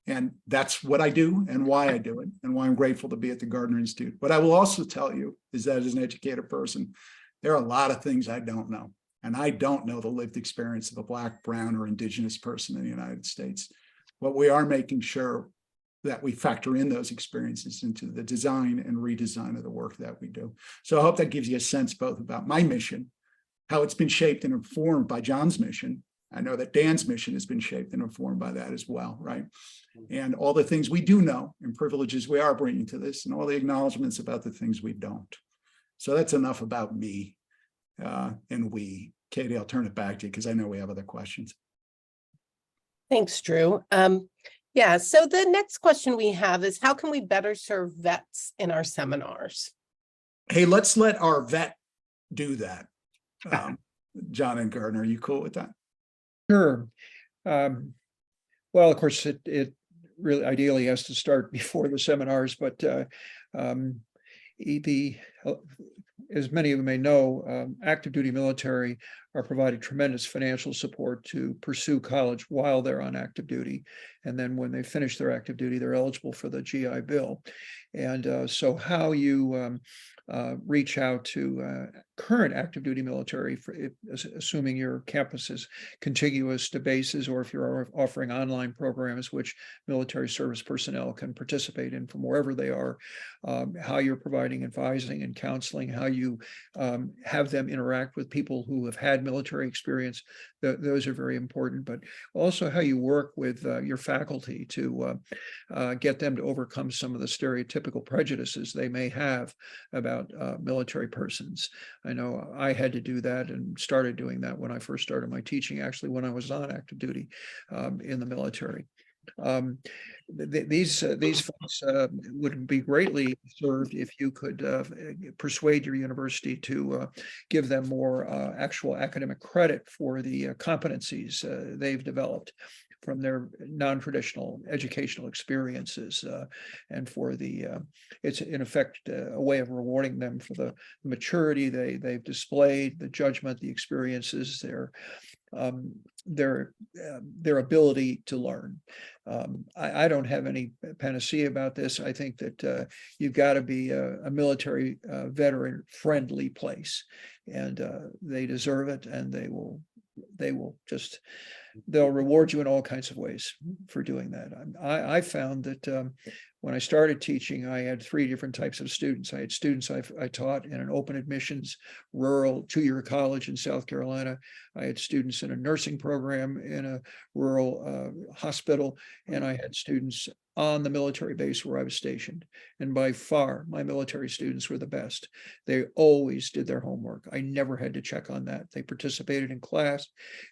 S3: And that's what I do and why I do it and why I'm grateful to be at the Gardner Institute. What I will also tell you is that as an educated person, there are a lot of things I don't know. And I don't know the lived experience of a Black, brown, or indigenous person in the United States. But we are making sure that we factor in those experiences into the design and redesign of the work that we do. So I hope that gives you a sense both about my mission, how it's been shaped and informed by John's mission. I know that Dan's mission has been shaped and informed by that as well, right? And all the things we do know and privileges we are bringing to this, and all the acknowledgements about the things we don't. So that's enough about me and we. Katie, I'll turn it back to you because I know we have other questions.
S4: Thanks, Drew. Yeah, so the next question we have is, how can we better serve vets in our seminars?
S3: Hey, let's let our vet do that. John and Gardner, are you cool with that?
S1: Sure. Well, of course, it really ideally has to start before the seminars, but as many of you may know, active duty military are provided tremendous financial support to pursue college while they're on active duty. And then when they finish their active duty, they're eligible for the GI Bill. And so how you reach out to current active duty military, assuming your campus is contiguous to bases, or if you're offering online programs which military service personnel can participate in from wherever they are, how you're providing advising and counseling, how you have them interact with people who have had military experience. Those are very important, but also how you work with your faculty to get them to overcome some of the stereotypical prejudices they may have about military persons. I know I had to do that and started doing that when I first started my teaching, actually, when I was on active duty in the military. These folks would be greatly served if you could persuade your university to give them more actual academic credit for the competencies they've developed from their non-traditional educational experiences, and for the it's in effect a way of rewarding them for the maturity they've displayed, the judgment, the experiences, their ability to learn. I don't have any panacea about this. I think that you've got to be a military veteran friendly place, and they deserve it, and they'll reward you in all kinds of ways for doing that. I found that when I started teaching, I had 3 different types of students. I had students I taught in an open admissions rural 2-year college in South Carolina. I had students in a nursing program in a rural hospital, and I had students on the military base where I was stationed. And by far, my military students were the best. They always did their homework. I never had to check on that. They participated in class.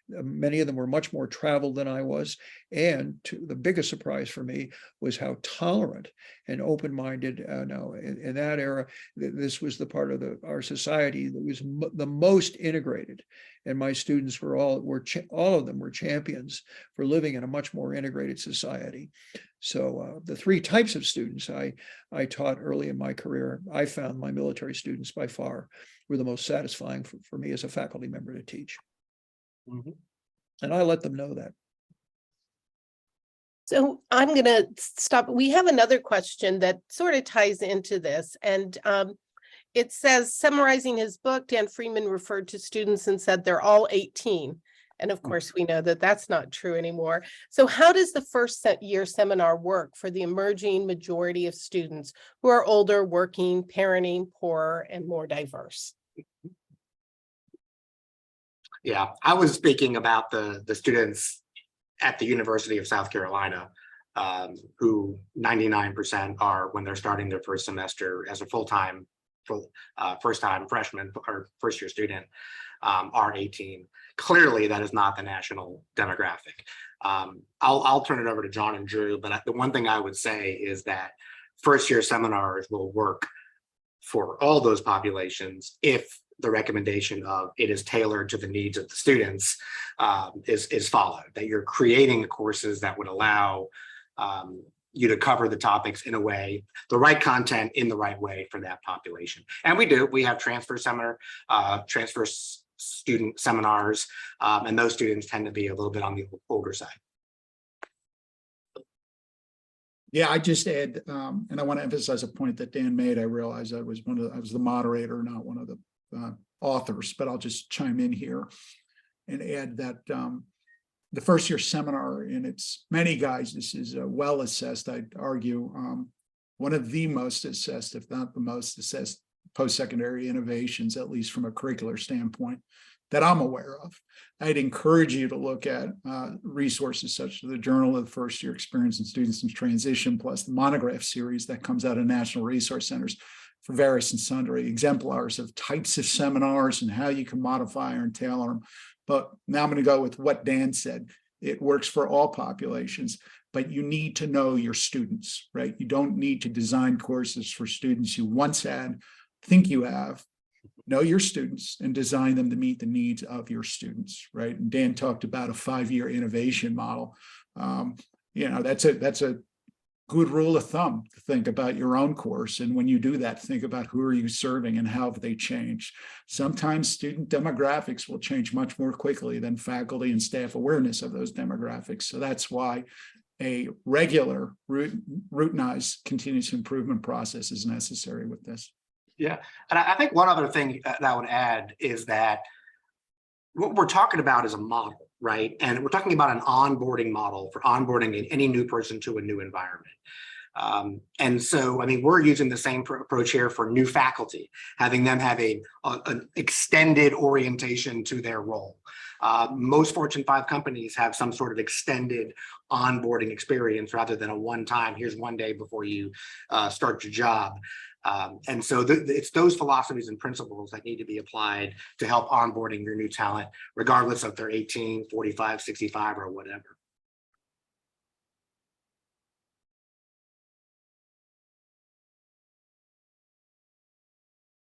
S1: Many of them were much more traveled than I was. And the biggest surprise for me was how tolerant and open-minded. In that era, this was the part of our society that was the most integrated. And my students all of them were champions for living in a much more integrated society. So the 3 types of students I taught early in my career, I found my military students by far were the most satisfying for me as a faculty member to teach. Mm-hmm. And I let them know that.
S4: So I'm going to stop. We have another question that sort of ties into this. And it says, summarizing his book, Dan Friedman referred to students and said they're all 18. And of course, we know that that's not true anymore. So how does the first year seminar work for the emerging majority of students who are older, working, parenting, poorer, and more diverse?
S2: Yeah, I was speaking about the students at the University of South Carolina, who 99% are, when they're starting their first semester as a full-time, first-time freshman or first-year student, are 18. Clearly, that is not the national demographic. I'll turn it over to John and Drew, but the one thing I would say is that first-year seminars will work for all those populations if the recommendation of it is tailored to the needs of the students is followed, that you're creating courses that would allow you to cover the topics in a way, the right content in the right way for that population. And we have transfer student seminars, and those students tend to be a little bit on the older side.
S3: Yeah, I just add, and I want to emphasize a point that Dan made. I realized I was the moderator, not one of the authors, but I'll just chime in here and add that the first year seminar in its many guises is well assessed. I'd argue one of the most assessed, if not the most assessed, post-secondary innovations, at least from a curricular standpoint, that I'm aware of. I'd encourage you to look at resources such as the Journal of the First Year Experience and Students in Transition, plus the monograph series that comes out of National Resource Centers for various and sundry exemplars of types of seminars and how you can modify or tailor them. But now I'm going to go with what Dan said. It works for all populations, but you need to know your students, right? You don't need to design courses for students you once had, think you have. Know your students and design them to meet the needs of your students, right? And Dan talked about a 5-year innovation model. That's a good rule of thumb to think about your own course. And when you do that, think about who are you serving and how have they changed. Sometimes student demographics will change much more quickly than faculty and staff awareness of those demographics. So that's why a regular routinized continuous improvement process is necessary with this.
S2: Yeah, and I think one other thing that I would add is that what we're talking about is a model, right? And we're talking about an onboarding model for onboarding any new person to a new environment. And so, I mean, we're using the same approach here for new faculty, having them have an extended orientation to their role. Most Fortune 5 companies have some sort of extended onboarding experience rather than a one-time, here's one day before you start your job. And so it's those philosophies and principles that need to be applied to help onboarding your new talent, regardless if they're 18, 45, 65, or whatever.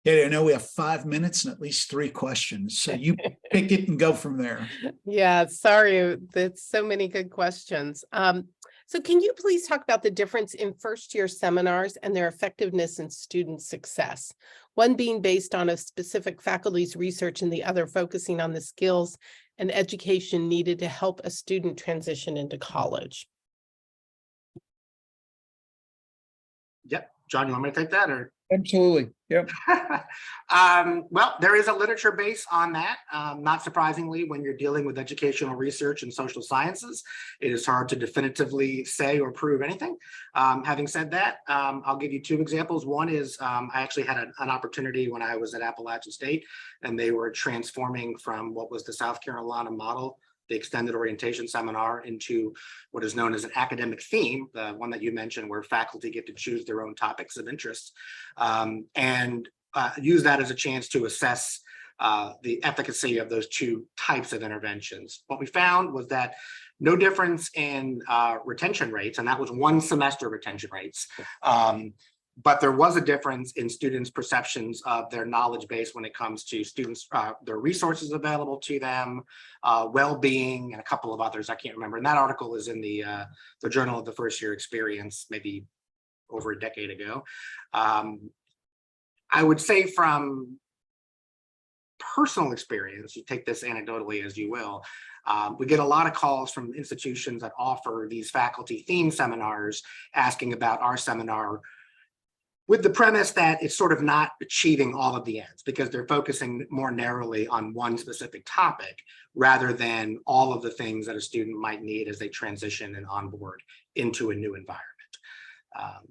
S3: Yeah, I know we have 5 minutes and at least 3 questions. So you pick it and go from there.
S4: Yeah, sorry, that's so many good questions. So can you please talk about the difference in first-year seminars and their effectiveness in student success? One being based on a specific faculty's research and the other focusing on the skills and education needed to help a student transition into college.
S2: Yep. John, you want me to take that or?
S1: Absolutely. Yep.
S2: Well, there is a literature base on that. Not surprisingly, when you're dealing with educational research and social sciences, it is hard to definitively say or prove anything. Having said that, I'll give you 2 examples. One is I actually had an opportunity when I was at Appalachian State, and they were transforming from what was the South Carolina model, the extended orientation seminar, into what is known as an academic theme, the one that you mentioned, where faculty get to choose their own topics of interest, and use that as a chance to assess the efficacy of those 2 types of interventions. What we found was that no difference in retention rates, and that was 1 semester retention rates. But there was a difference in students' perceptions of their knowledge base when it comes to students, their resources available to them, well-being, and a couple of others I can't remember. And that article is in the Journal of the First Year Experience, maybe over a decade ago. I would say from personal experience, you take this anecdotally as you will, we get a lot of calls from institutions that offer these faculty theme seminars asking about our seminar, with the premise that it's sort of not achieving all of the ends because they're focusing more narrowly on one specific topic rather than all of the things that a student might need as they transition and onboard into a new environment.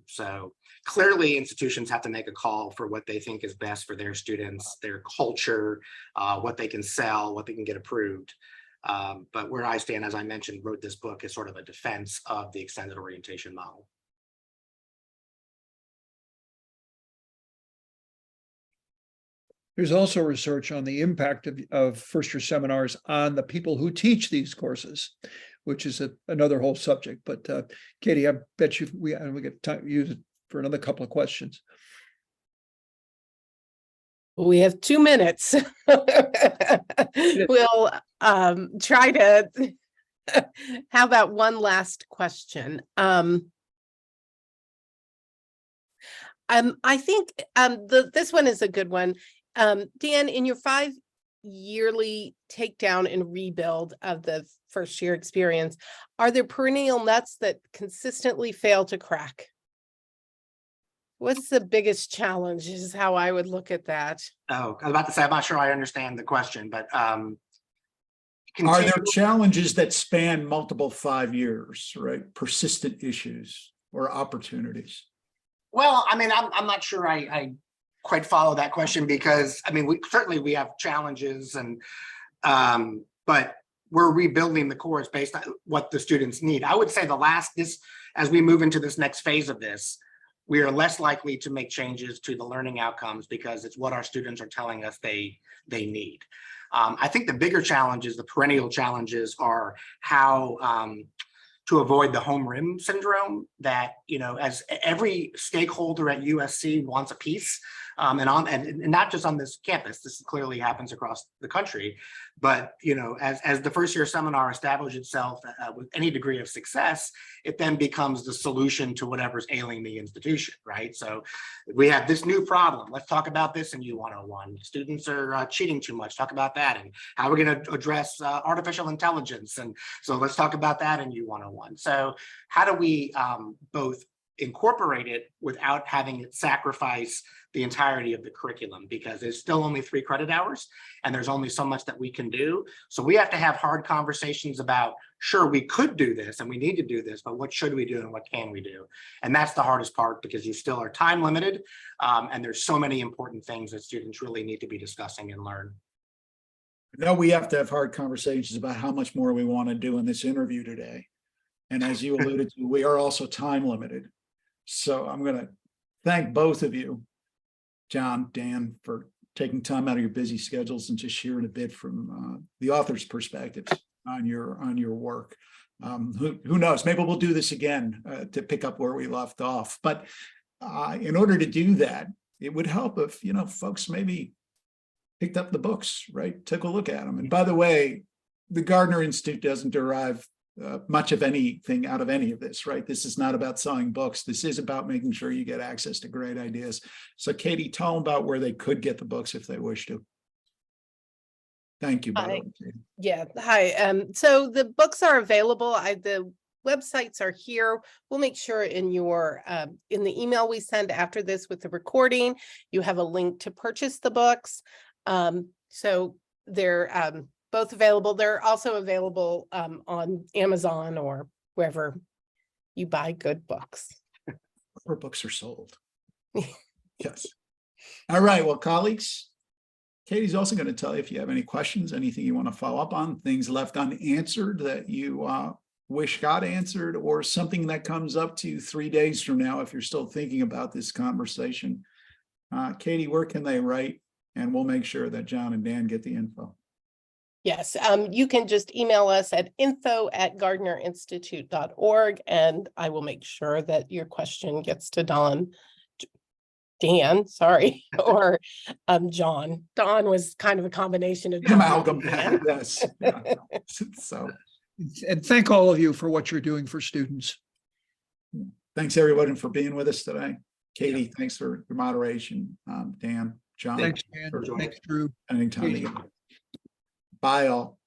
S2: So clearly institutions have to make a call for what they think is best for their students, their culture, what they can sell, what they can get approved. But where I stand, as I mentioned, wrote this book as sort of a defense of the extended orientation model.
S1: There's also research on the impact of first-year seminars on the people who teach these courses, which is another whole subject. But Katie, I bet we get time to use it for another couple of questions.
S4: We have 2 minutes. We'll try to, how about one last question? I think this one is a good one. Dan, in your 5-yearly takedown and rebuild of the first year experience, are there perennial nuts that consistently fail to crack? What's the biggest challenge is how I would look at that.
S2: Oh, I was about to say, I'm not sure I understand the question, but
S3: Are there challenges that span multiple 5 years, right? Persistent issues or opportunities?
S2: Well, I mean, I'm not sure I quite follow that question, because I mean, we have challenges, and but we're rebuilding the course based on what the students need. I would say as we move into this next phase of this, we are less likely to make changes to the learning outcomes because it's what our students are telling us they need. I think the bigger challenges, the perennial challenges, are how to avoid the home rim syndrome that, as every stakeholder at USC wants a piece, and not just on this campus. This clearly happens across the country, but as the first year seminar established itself with any degree of success, it then becomes the solution to whatever's ailing the institution, right? So we have this new problem. Let's talk about this in U101. Students are cheating too much. Talk about that, and how we're going to address artificial intelligence. And so let's talk about that in U101. So how do we both incorporate it without having it sacrifice the entirety of the curriculum, because there's still only 3 credit hours and there's only so much that we can do. So we have to have hard conversations about, sure, we could do this and we need to do this, but what should we do and what can we do? And that's the hardest part, because you still are time limited, and there's so many important things that students really need to be discussing and learn.
S3: No, we have to have hard conversations about how much more we want to do in this interview today. And as you alluded to, we are also time limited. So I'm going to thank both of you, John, Dan, for taking time out of your busy schedules and just sharing a bit from the author's perspectives on your work. Who knows? Maybe we'll do this again to pick up where we left off. But in order to do that, it would help if folks maybe picked up the books, right? Took a look at them. And by the way, the Gardner Institute doesn't derive much of anything out of any of this, right? This is not about selling books. This is about making sure you get access to great ideas. So Katie, tell them about where they could get the books if they wish to. Thank you.
S4: Hi. Yeah. Hi. So the books are available. The websites are here. We'll make sure in your in the email we send after this with the recording, you have a link to purchase the books. So they're both available. They're also available on Amazon or wherever you buy good books.
S3: Where books are sold. Yes. All right. Well, colleagues, Katie's also going to tell you if you have any questions, anything you want to follow up on, things left unanswered that you wish got answered, or something that comes up to you 3 days from now if you're still thinking about this conversation. Katie, where can they write? And we'll make sure that John and Dan get the info.
S4: Yes, you can just email us at info@gardnerinstitute.org, and I will make sure that your question gets to Dan, sorry, or John. Don was kind of a combination of
S3: Amalgam. Yes. Yeah. So,
S1: And thank all of you for what you're doing for students.
S3: thanks everybody for being with us today. Katie, thanks for your moderation. Dan, John.
S1: Thanks, Dan. Thanks, Drew.
S3: Anytime. Bye all.